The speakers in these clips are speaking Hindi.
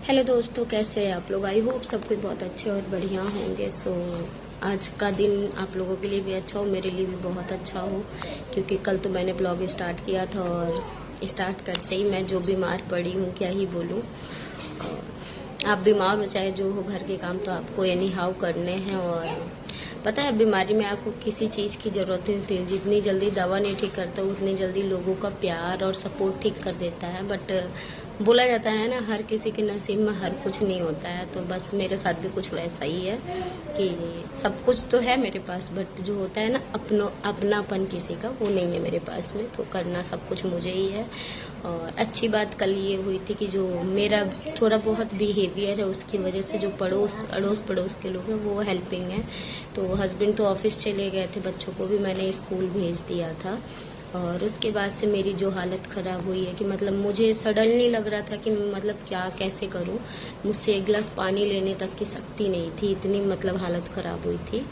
हेलो दोस्तों, कैसे हैं आप लोग। आई होप सब कुछ बहुत अच्छे और बढ़िया होंगे। आज का दिन आप लोगों के लिए भी अच्छा हो, मेरे लिए भी बहुत अच्छा हो, क्योंकि कल तो मैंने ब्लॉग स्टार्ट किया था और स्टार्ट करते ही मैं जो बीमार पड़ी हूँ क्या ही बोलूँ। आप बीमार हो चाहे जो हो, घर के काम तो आपको एनी हाउ करने हैं। और पता है, बीमारी में आपको किसी चीज़ की ज़रूरत नहीं होती है। जितनी जल्दी दवा नहीं ठीक करता उतनी जल्दी लोगों का प्यार और सपोर्ट ठीक कर देता है। बट बोला जाता है ना, हर किसी के नसीब में हर कुछ नहीं होता है। तो बस मेरे साथ भी कुछ वैसा ही है कि सब कुछ तो है मेरे पास, बट जो होता है ना अपनापन किसी का, वो नहीं है मेरे पास में। तो करना सब कुछ मुझे ही है। और अच्छी बात कल ये हुई थी कि जो मेरा थोड़ा बहुत बिहेवियर है उसकी वजह से जो अड़ोस पड़ोस के लोग हैं वो हेल्पिंग है। तो हस्बैंड तो ऑफिस चले गए थे, बच्चों को भी मैंने स्कूल भेज दिया था। और उसके बाद से मेरी जो हालत ख़राब हुई है कि मतलब मुझे सडनली लग रहा था कि मतलब क्या कैसे करूं। मुझसे एक गिलास पानी लेने तक की शक्ति नहीं थी, इतनी मतलब हालत ख़राब हुई थी।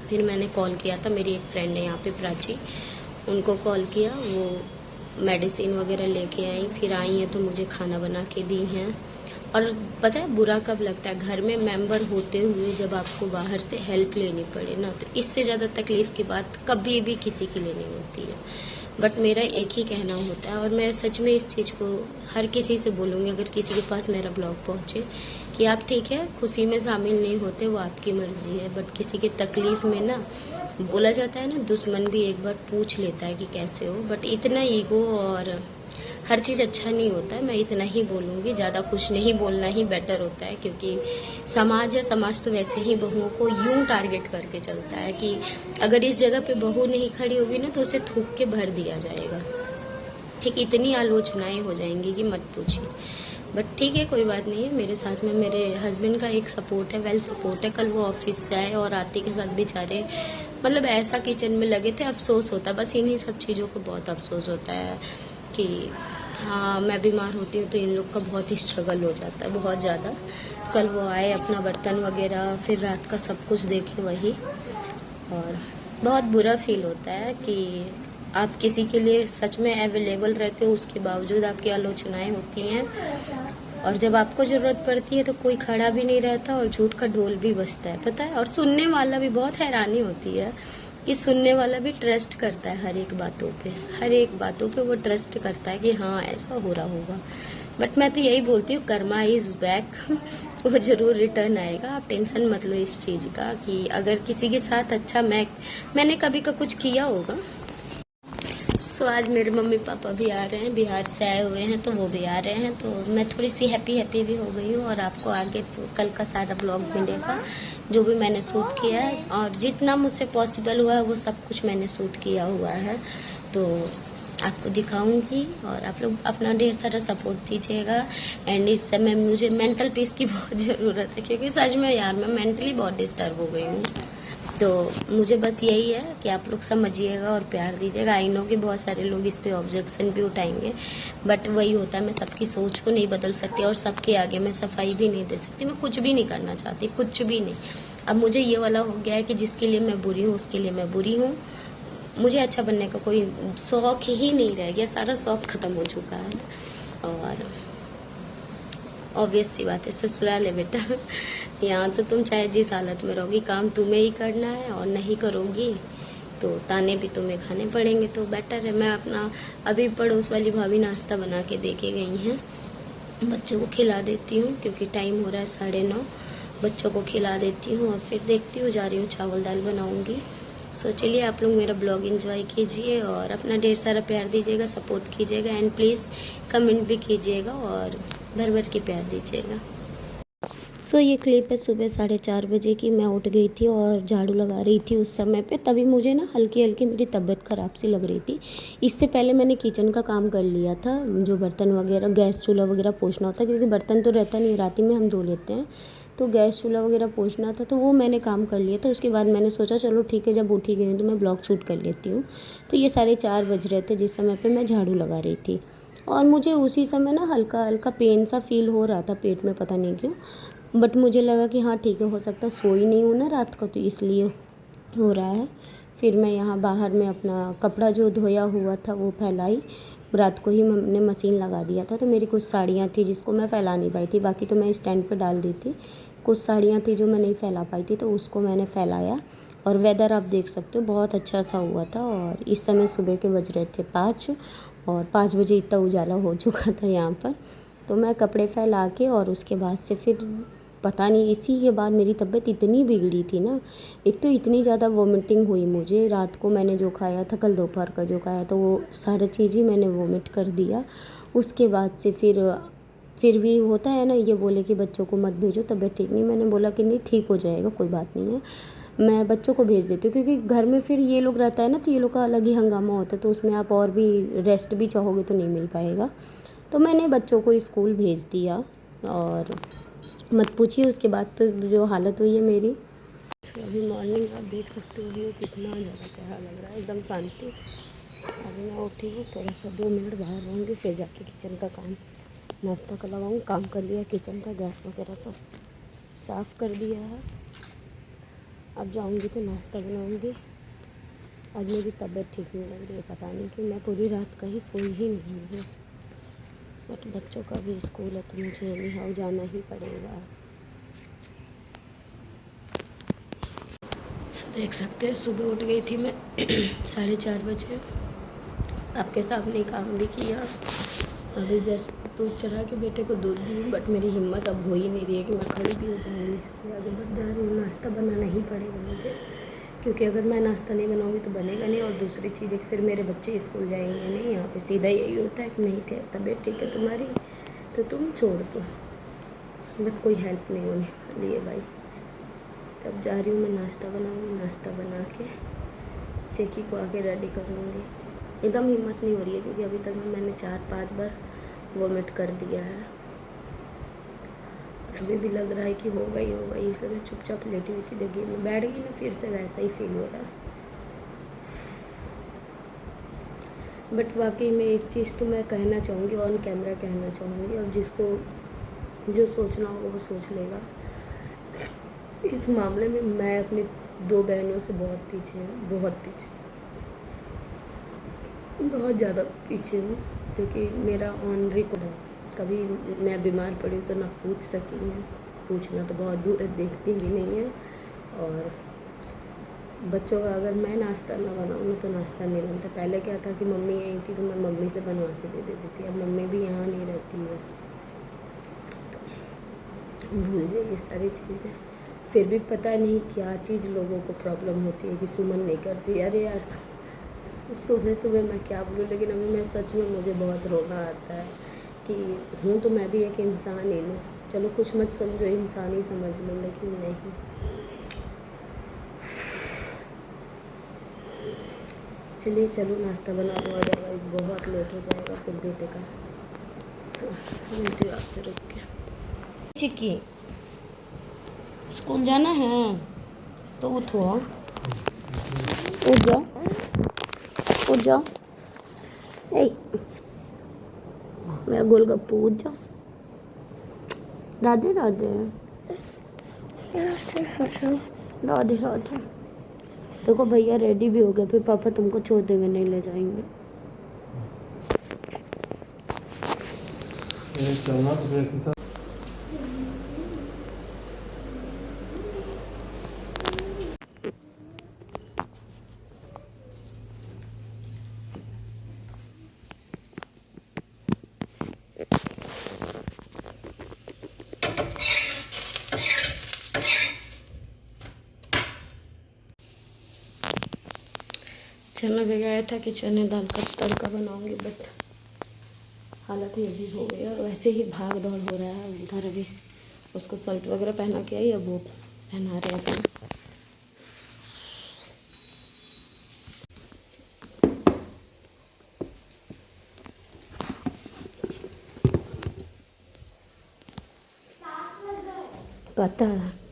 फिर मैंने कॉल किया था, मेरी एक फ्रेंड है यहाँ पे प्राची, उनको कॉल किया। वो मेडिसिन वगैरह लेके आई, फिर आई हैं तो मुझे खाना बना के दी हैं। और पता है बुरा कब लगता है, घर में मेंबर होते हुए जब आपको बाहर से हेल्प लेनी पड़े ना, तो इससे ज़्यादा तकलीफ़ की बात कभी भी किसी के लिए नहीं होती है। बट मेरा एक ही कहना होता है, और मैं सच में इस चीज़ को हर किसी से बोलूँगी अगर किसी के पास मेरा ब्लॉग पहुँचे, कि आप ठीक है खुशी में शामिल नहीं होते, वो आपकी मर्जी है। बट किसी की तकलीफ़ में ना, बोला जाता है ना, दुश्मन भी एक बार पूछ लेता है कि कैसे हो। बट इतना ईगो और हर चीज़ अच्छा नहीं होता है। मैं इतना ही बोलूँगी, ज़्यादा कुछ नहीं बोलना ही बेटर होता है, क्योंकि समाज है, समाज तो वैसे ही बहुओं को यूं टारगेट करके चलता है कि अगर इस जगह पे बहू नहीं खड़ी होगी ना तो उसे थूक के भर दिया जाएगा। ठीक, इतनी आलोचनाएं हो जाएंगी कि मत पूछिए। बट ठीक है, कोई बात नहीं है। मेरे साथ में मेरे हस्बैंड का एक सपोर्ट है, वेल सपोर्ट है। कल वो ऑफिस से आए और आते के साथ बेचारे मतलब ऐसा किचन में लगे थे, अफसोस होता है बस इन्हीं सब चीज़ों को, बहुत अफसोस होता है कि हाँ मैं बीमार होती हूँ तो इन लोग का बहुत ही स्ट्रगल हो जाता है, बहुत ज़्यादा। कल वो आए, अपना बर्तन वगैरह, फिर रात का सब कुछ देखे वही। और बहुत बुरा फील होता है कि आप किसी के लिए सच में अवेलेबल रहते हो, उसके बावजूद आपकी आलोचनाएं होती हैं। और जब आपको ज़रूरत पड़ती है तो कोई खड़ा भी नहीं रहता और झूठ का ढोल भी बजता है, पता है। और सुनने वाला भी, बहुत हैरानी होती है कि सुनने वाला भी ट्रस्ट करता है हर एक बातों पे, हर एक बातों पे वो ट्रस्ट करता है कि हाँ ऐसा हो रहा होगा। बट मैं तो यही बोलती हूँ, कर्मा इज बैक वो जरूर रिटर्न आएगा। आप टेंशन मत लो इस चीज़ का कि अगर किसी के साथ अच्छा मैंने कभी का कुछ किया होगा। आज मेरे मम्मी पापा भी आ रहे हैं, बिहार से आए हुए हैं, तो वो भी आ रहे हैं, तो मैं थोड़ी सी हैप्पी भी हो गई हूँ। और आपको आगे तो कल का सारा ब्लॉग मिलेगा, जो भी मैंने शूट किया है और जितना मुझसे पॉसिबल हुआ है वो सब कुछ मैंने शूट किया हुआ है, तो आपको दिखाऊंगी। और आप लोग अपना ढेर सारा सपोर्ट दीजिएगा। एंड इस समय मुझे मेंटल पीस की बहुत ज़रूरत है, क्योंकि सच में यार मैं मेंटली बहुत डिस्टर्ब हो गई हूँ। तो मुझे बस यही है कि आप लोग समझिएगा और प्यार दीजिएगा। आई नो कि बहुत सारे लोग इस पे ऑब्जेक्शन भी उठाएंगे, बट वही होता है, मैं सबकी सोच को नहीं बदल सकती और सबके आगे मैं सफाई भी नहीं दे सकती। मैं कुछ भी नहीं करना चाहती, कुछ भी नहीं। अब मुझे ये वाला हो गया है कि जिसके लिए मैं बुरी हूँ उसके लिए मैं बुरी हूँ। मुझे अच्छा बनने का कोई शौक ही नहीं रह गया, सारा शौक खत्म हो चुका है। और ऑब्वियस सी बात है, ससुराल है बेटा, यहाँ तो तुम चाहे जिस हालत में रहोगी काम तुम्हें ही करना है, और नहीं करोगी तो ताने भी तुम्हें खाने पड़ेंगे। तो बेटर है, मैं अपना अभी पड़ोस वाली भाभी नाश्ता बना के दे के गई हैं, बच्चों को खिला देती हूँ क्योंकि टाइम हो रहा है 9:30। बच्चों को खिला देती हूँ और फिर देखती हूँ, जा रही हूँ चावल दाल बनाऊँगी। चलिए आप लोग मेरा ब्लॉग एंजॉय कीजिए और अपना ढेर सारा प्यार दीजिएगा, सपोर्ट कीजिएगा, एंड प्लीज़ कमेंट भी कीजिएगा और भर भर के प्यार दीजिएगा। ये क्लिप है सुबह 4:30 बजे की। मैं उठ गई थी और झाड़ू लगा रही थी उस समय पे, तभी मुझे ना हल्की हल्की मेरी तबीयत ख़राब सी लग रही थी। इससे पहले मैंने किचन का काम कर लिया था, जो बर्तन वगैरह, गैस चूल्हा वगैरह पोंछना होता है, क्योंकि बर्तन तो रहता नहीं, रात में हम धो लेते हैं, तो गैस चूल्हा वगैरह पोंछना था, तो वो मैंने काम कर लिया था। उसके बाद मैंने सोचा चलो ठीक है, जब उठ ही गई हूँ तो मैं ब्लॉग शूट कर लेती हूँ। तो ये 4:30 बज रहे थे जिस समय पर मैं झाड़ू लगा रही थी, और मुझे उसी समय ना हल्का हल्का पेन सा फील हो रहा था पेट में, पता नहीं क्यों। बट मुझे लगा कि हाँ ठीक है, हो सकता है सोई नहीं हूँ ना रात को, तो इसलिए हो रहा है। फिर मैं यहाँ बाहर में अपना कपड़ा जो धोया हुआ था वो फैलाई, रात को ही हमने मशीन लगा दिया था। तो मेरी कुछ साड़ियाँ थी जिसको मैं फैला नहीं पाई थी, बाकी तो मैं स्टैंड पे डाल दी थी। कुछ साड़ियाँ थी जो मैं नहीं फैला पाई थी, तो उसको मैंने फैलाया। और वेदर आप देख सकते हो बहुत अच्छा सा हुआ था। और इस समय सुबह के बज रहे थे 5, और 5 बजे इतना उजाला हो चुका था यहाँ पर। तो मैं कपड़े फैला के और उसके बाद से फिर पता नहीं, इसी के बाद मेरी तबीयत इतनी बिगड़ी थी ना। एक तो इतनी ज़्यादा वोमिटिंग हुई मुझे, रात को मैंने जो खाया था, कल दोपहर का जो खाया था, वो सारा चीज़ ही मैंने वोमिट कर दिया। उसके बाद से फिर भी होता है ना, ये बोले कि बच्चों को मत भेजो, तबीयत ठीक नहीं। मैंने बोला कि नहीं, ठीक हो जाएगा, कोई बात नहीं है, मैं बच्चों को भेज देती हूँ। क्योंकि घर में फिर ये लोग रहता है ना, तो ये लोग का अलग ही हंगामा होता है, तो उसमें आप और भी रेस्ट भी चाहोगे तो नहीं मिल पाएगा। तो मैंने बच्चों को स्कूल भेज दिया। और मत पूछिए उसके बाद तो जो हालत हुई है मेरी। अभी मॉर्निंग आप देख सकते हो व्यू कितना ज़्यादा प्यारा लग रहा है, एकदम शांति। अभी मैं उठी हूँ, थोड़ा सा 2 मिनट बाहर रहूँगी, फिर जाके किचन का काम, नाश्ता का लगाऊँ। काम कर लिया किचन का, गैस वगैरह सब साफ़ कर दिया है। अब जाऊँगी तो नाश्ता बनाऊँगी। आज मेरी तबीयत ठीक नहीं लग रही है, पता नहीं कि मैं पूरी रात कहीं सोई ही नहीं हूँ। बट बच्चों का भी स्कूल है तो मुझे एनी जाना ही पड़ेगा। देख सकते हैं सुबह उठ गई थी मैं 4:30 बजे। आपके सामने काम भी किया। अभी जस्ट दूध चढ़ा के बेटे को दूध दी, बट मेरी हिम्मत अब हो ही नहीं रही है कि मैं खड़ी भी हो जाऊँगी। इसके आगे बढ़ जा रही हूँ। नाश्ता बनाना ही पड़ेगा मुझे, क्योंकि अगर मैं नाश्ता नहीं बनाऊँगी तो बनेगा नहीं। और दूसरी चीज़ है कि फिर मेरे बच्चे स्कूल जाएंगे नहीं। यहाँ पे सीधा यही होता है कि नहीं तबीयत ठीक है तुम्हारी तो तुम छोड़ दो, बट कोई हेल्प नहीं होने वाली है भाई। तब जा रही हूँ मैं नाश्ता बनाऊँगी। नाश्ता बना के चेकी को आके रेडी करूँगी। एकदम हिम्मत नहीं हो रही है, क्योंकि अभी तक मैंने 4-5 बार वोमिट कर दिया है। और अभी भी लग रहा है कि होगा ही होगा, इसलिए मैं चुपचाप लेटी हुई थी। देखिए मैं बैठ गई ना, फिर से वैसा ही फील हो रहा है। बट वाकई में एक चीज़ तो मैं कहना चाहूँगी, ऑन कैमरा कहना चाहूँगी, और जिसको जो सोचना होगा वो सोच लेगा। इस मामले में मैं अपनी 2 बहनों से बहुत पीछे हूँ, बहुत ज़्यादा पीछे हूँ। क्योंकि मेरा ऑन रिकॉर्ड है, कभी मैं बीमार पड़ी तो ना पूछ सकी मैं, पूछना तो बहुत दूर है, देखती भी नहीं है। और बच्चों का अगर मैं नाश्ता ना बनाऊँ ना तो नाश्ता नहीं बनता। पहले क्या था कि मम्मी यहीं थी तो मैं मम्मी से बनवा के दे देती थी। अब मम्मी भी यहाँ नहीं रहती है, तो भूल जाइए सारी चीज़ें। फिर भी पता नहीं क्या चीज़ लोगों को प्रॉब्लम होती है कि सुमन नहीं करती। अरे यार, सुबह सुबह मैं क्या बोलूँ, लेकिन अभी मैं सच में मुझे बहुत रोना आता है कि हूँ तो मैं भी एक इंसान ही हूँ। चलो कुछ मत समझो, इंसान ही समझ लो, लेकिन नहीं। चलिए चलो नाश्ता बना लो, अदरवाइज़ बहुत लेट हो जाएगा फिर बेटे का। मिलती हूँ आपसे रुक के। चिक्की स्कूल जाना है तो उठो, उठ जाओ, उठ जाओ। मेरा गोलगप्पू, उठ जाओ। राधे राधे राधे राधे। देखो भैया रेडी भी हो गए, फिर पापा तुमको छोड़ देंगे, नहीं ले जाएंगे। चना भिगाया था कि चने दाल का तड़का बनाऊंगी, बट हालत ही अजीब हो गई। और वैसे ही भाग दौड़ हो रहा है उधर। अभी उसको शर्ट वगैरह पहना के आई, अब वो पहना रहे हैं। पता है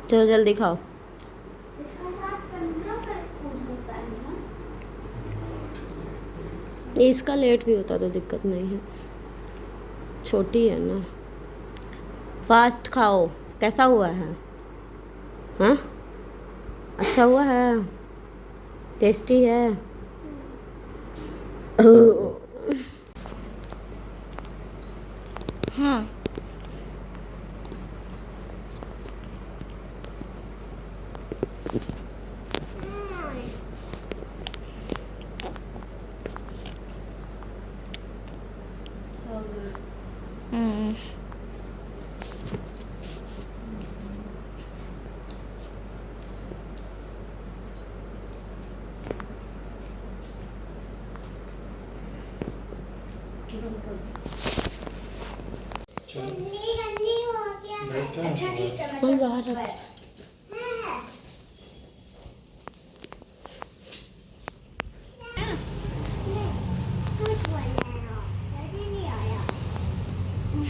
चलो जल्दी खाओ। ये इसका लेट भी होता तो दिक्कत नहीं है, छोटी है ना। फास्ट खाओ। कैसा हुआ है? हाँ, अच्छा हुआ है, टेस्टी है। हाँ। अच्छा ठीक है, कोई बाहर रख।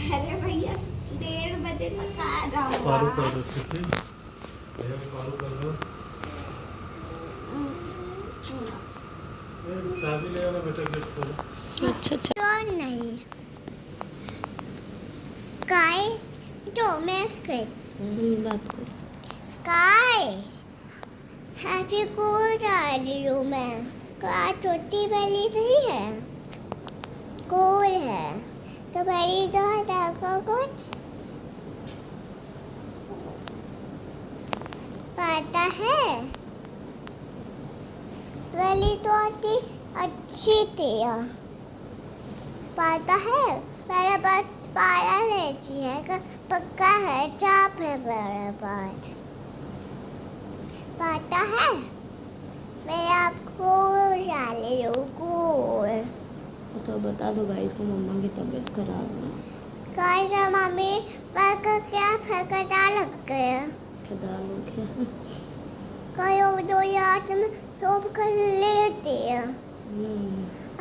अरे भैया 1:30 बजे तक आ जाऊंगा। पारू कर दो, ठीक है भैया को पारू कर दो। चाबी ले आना बेटा, गेट खोलो। अच्छा अच्छा। तो नहीं काय तो मैं बात करो। काय हैप्पी को जा रही हूँ मैं। का छोटी वाली सही है, गोल है तो बड़ी तो हटाकर कुछ पता है। वाली तो अच्छी थी, पता है। मेरे पास पारा रहती है का पक्का है, चाप है मेरे पास, पता है। मैं आपको डाली हूँ गोल। तो बता दो गाइस को मम्मा की तबीयत खराब है। गाइस मम्मी पर क्या फकड़ा लग गया, खदा लो क्या? कयो दो याद में तो कर लेती है।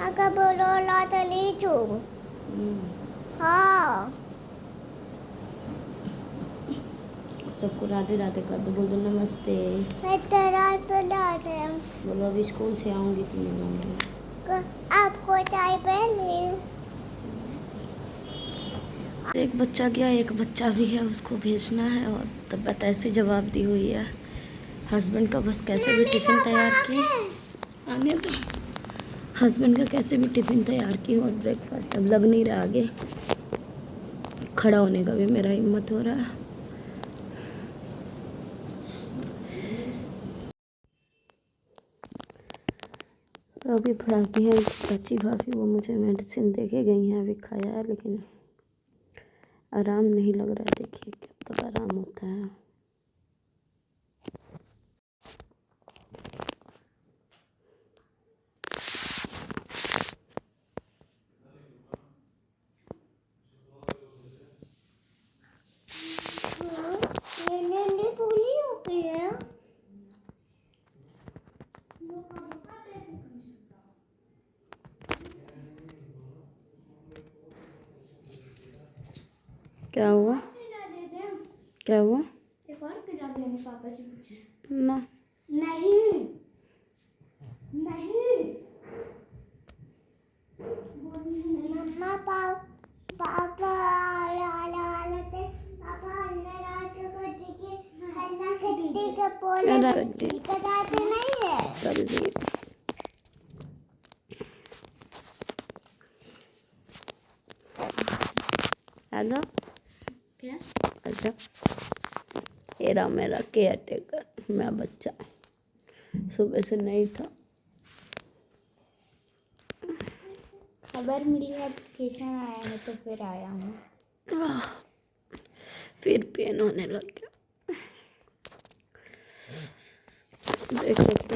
अगर बोलो ला तो लीचू। हाँ सबको राधे राधे कर दो, बोल दो नमस्ते। मैं तेरा तो डाले बोलो अभी स्कूल से आऊंगी तो मिलूंगी। आपको चाय पहले। एक बच्चा गया, एक बच्चा भी है, उसको भेजना है। और तबीयत ऐसी जवाब दी हुई है। हस्बैंड का बस कैसे भी टिफ़िन तैयार किए, आने दो। हस्बैंड का कैसे भी टिफ़िन तैयार की और ब्रेकफास्ट अब लग नहीं रहा आगे। खड़ा होने का भी मेरा हिम्मत हो रहा है। तो अभी भाभी है, चाची भाभी, वो मुझे मेडिसिन दे के गई हैं, अभी खाया है लेकिन आराम नहीं लग रहा है। देखिए कब तक आराम होता है। ये पूरी हो गई है। क्या हुआ? क्या हुआ? एक और पिला देंगे, पापा जी पूछे। ना नहीं नहीं मम्मा पापा आते पापा अंदर आके कुछ के खाना खट्टी के पोले बताते नहीं है। कर दिए। आजा क्या आजा। ये रहा मेरा केयर टेकर, मेरा बच्चा सुबह से नहीं था। खबर मिली है वेकेशन आया है तो फिर आया हूँ। फिर पेन होने लग गया। देख सकते